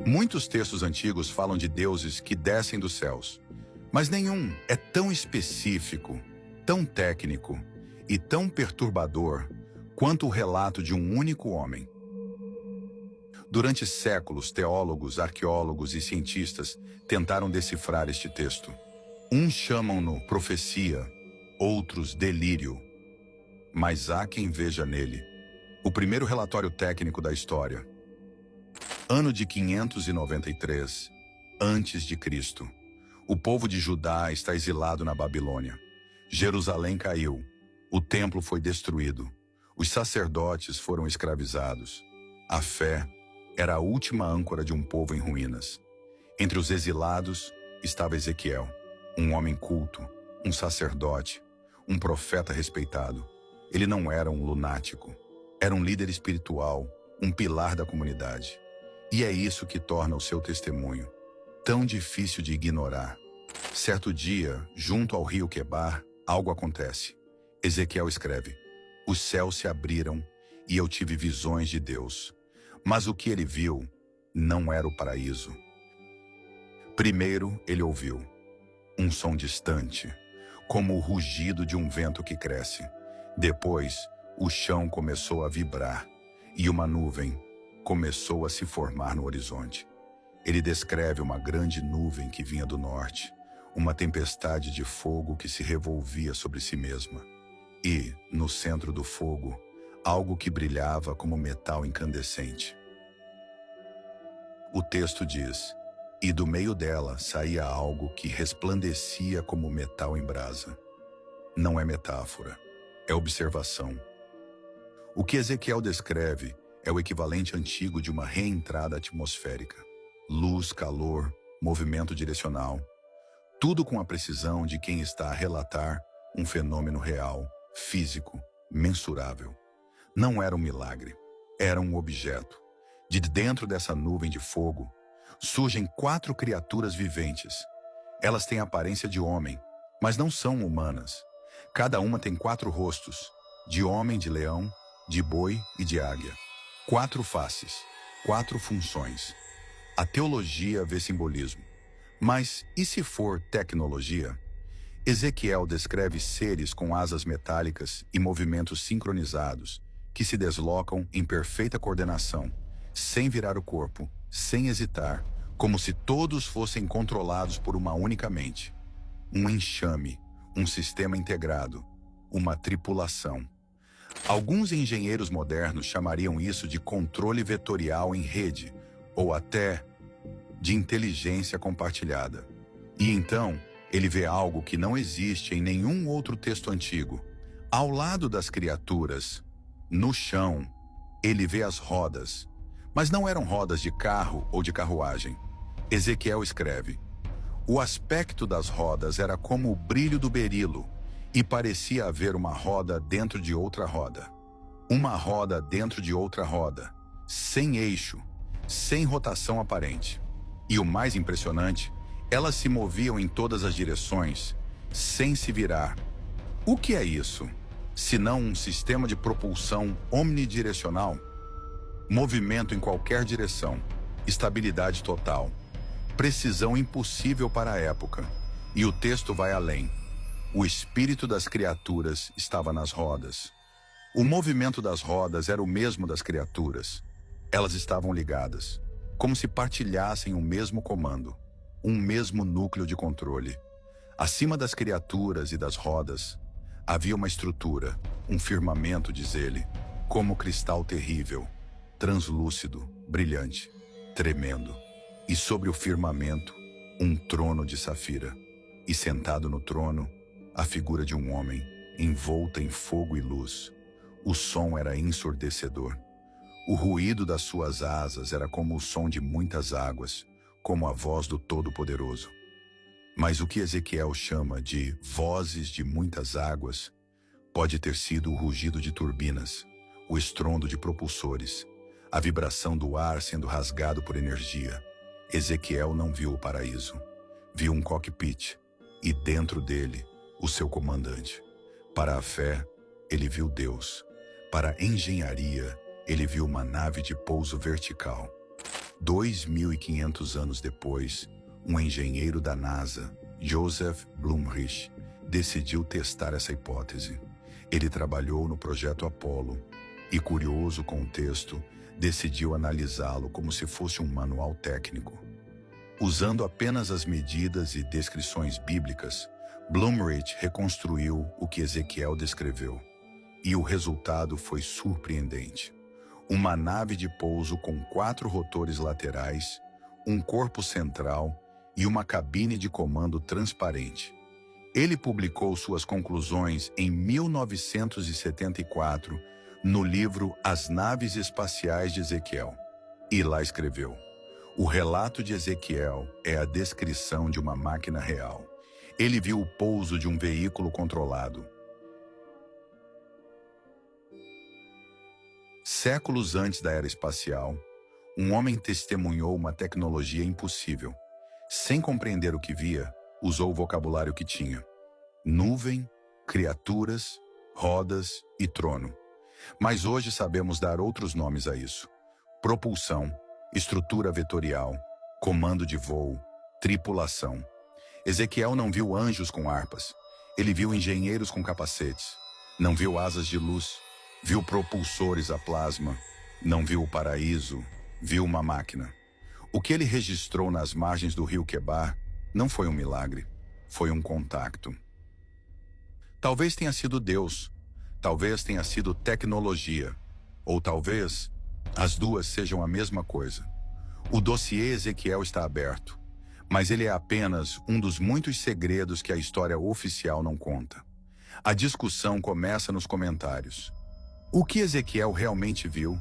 Muitos textos antigos falam de deuses que descem dos céus, mas nenhum é tão específico, tão técnico e tão perturbador quanto o relato de um único homem. Durante séculos, teólogos, arqueólogos e cientistas tentaram decifrar este texto. Uns chamam-no profecia, outros delírio, mas há quem veja nele o primeiro relatório técnico da história. Ano de 593 a.C. O povo de Judá está exilado na Babilônia. Jerusalém caiu. O templo foi destruído. Os sacerdotes foram escravizados. A fé era a última âncora de um povo em ruínas. Entre os exilados estava Ezequiel, um homem culto, um sacerdote, um profeta respeitado. Ele não era um lunático. Era um líder espiritual, um pilar da comunidade. E é isso que torna o seu testemunho tão difícil de ignorar. Certo dia, junto ao rio Quebar, algo acontece. Ezequiel escreve: os céus se abriram e eu tive visões de Deus. Mas o que ele viu não era o paraíso. Primeiro, ele ouviu um som distante, como o rugido de um vento que cresce. Depois, o chão começou a vibrar e uma nuvem começou a se formar no horizonte. Ele descreve uma grande nuvem que vinha do norte, uma tempestade de fogo que se revolvia sobre si mesma. E, no centro do fogo, algo que brilhava como metal incandescente. O texto diz: e do meio dela saía algo que resplandecia como metal em brasa. Não é metáfora, é observação. O que Ezequiel descreve é o equivalente antigo de uma reentrada atmosférica. Luz, calor, movimento direcional. Tudo com a precisão de quem está a relatar um fenômeno real, físico, mensurável. Não era um milagre, era um objeto. De dentro dessa nuvem de fogo, surgem 4 criaturas viventes. Elas têm a aparência de homem, mas não são humanas. Cada uma tem 4 rostos, de homem, de leão, de boi e de águia. 4 faces, 4 funções. A teologia vê simbolismo. Mas e se for tecnologia? Ezequiel descreve seres com asas metálicas e movimentos sincronizados, que se deslocam em perfeita coordenação, sem virar o corpo, sem hesitar, como se todos fossem controlados por uma única mente. Um enxame, um sistema integrado, uma tripulação. Alguns engenheiros modernos chamariam isso de controle vetorial em rede, ou até de inteligência compartilhada. E então, ele vê algo que não existe em nenhum outro texto antigo. Ao lado das criaturas, no chão, ele vê as rodas. Mas não eram rodas de carro ou de carruagem. Ezequiel escreve: o aspecto das rodas era como o brilho do berilo, e parecia haver uma roda dentro de outra roda. Uma roda dentro de outra roda, sem eixo, sem rotação aparente. E o mais impressionante, elas se moviam em todas as direções, sem se virar. O que é isso, senão um sistema de propulsão omnidirecional? Movimento em qualquer direção, estabilidade total, precisão impossível para a época. E o texto vai além. O espírito das criaturas estava nas rodas. O movimento das rodas era o mesmo das criaturas. Elas estavam ligadas, como se partilhassem o mesmo comando, um mesmo núcleo de controle. Acima das criaturas e das rodas, havia uma estrutura, um firmamento, diz ele, como cristal terrível, translúcido, brilhante, tremendo. E sobre o firmamento, um trono de safira. E sentado no trono, a figura de um homem, envolta em fogo e luz. O som era ensurdecedor. O ruído das suas asas era como o som de muitas águas, como a voz do Todo-Poderoso. Mas o que Ezequiel chama de vozes de muitas águas pode ter sido o rugido de turbinas, o estrondo de propulsores, a vibração do ar sendo rasgado por energia. Ezequiel não viu o paraíso. Viu um cockpit e dentro dele o seu comandante. Para a fé, ele viu Deus. Para a engenharia, ele viu uma nave de pouso vertical. 2.500 anos depois, um engenheiro da NASA, Joseph Blumrich, decidiu testar essa hipótese. Ele trabalhou no projeto Apollo e, curioso com o texto, decidiu analisá-lo como se fosse um manual técnico. Usando apenas as medidas e descrições bíblicas, Blumrich reconstruiu o que Ezequiel descreveu. E o resultado foi surpreendente. Uma nave de pouso com 4 rotores laterais, um corpo central e uma cabine de comando transparente. Ele publicou suas conclusões em 1974 no livro As Naves Espaciais de Ezequiel. E lá escreveu: o relato de Ezequiel é a descrição de uma máquina real. Ele viu o pouso de um veículo controlado. Séculos antes da era espacial, um homem testemunhou uma tecnologia impossível. Sem compreender o que via, usou o vocabulário que tinha: nuvem, criaturas, rodas e trono. Mas hoje sabemos dar outros nomes a isso: propulsão, estrutura vetorial, comando de voo, tripulação. Ezequiel não viu anjos com harpas. Ele viu engenheiros com capacetes. Não viu asas de luz. Viu propulsores a plasma. Não viu o paraíso. Viu uma máquina. O que ele registrou nas margens do rio Quebar não foi um milagre. Foi um contacto. Talvez tenha sido Deus. Talvez tenha sido tecnologia. Ou talvez as duas sejam a mesma coisa. O dossiê Ezequiel está aberto, mas ele é apenas um dos muitos segredos que a história oficial não conta. A discussão começa nos comentários. O que Ezequiel realmente viu?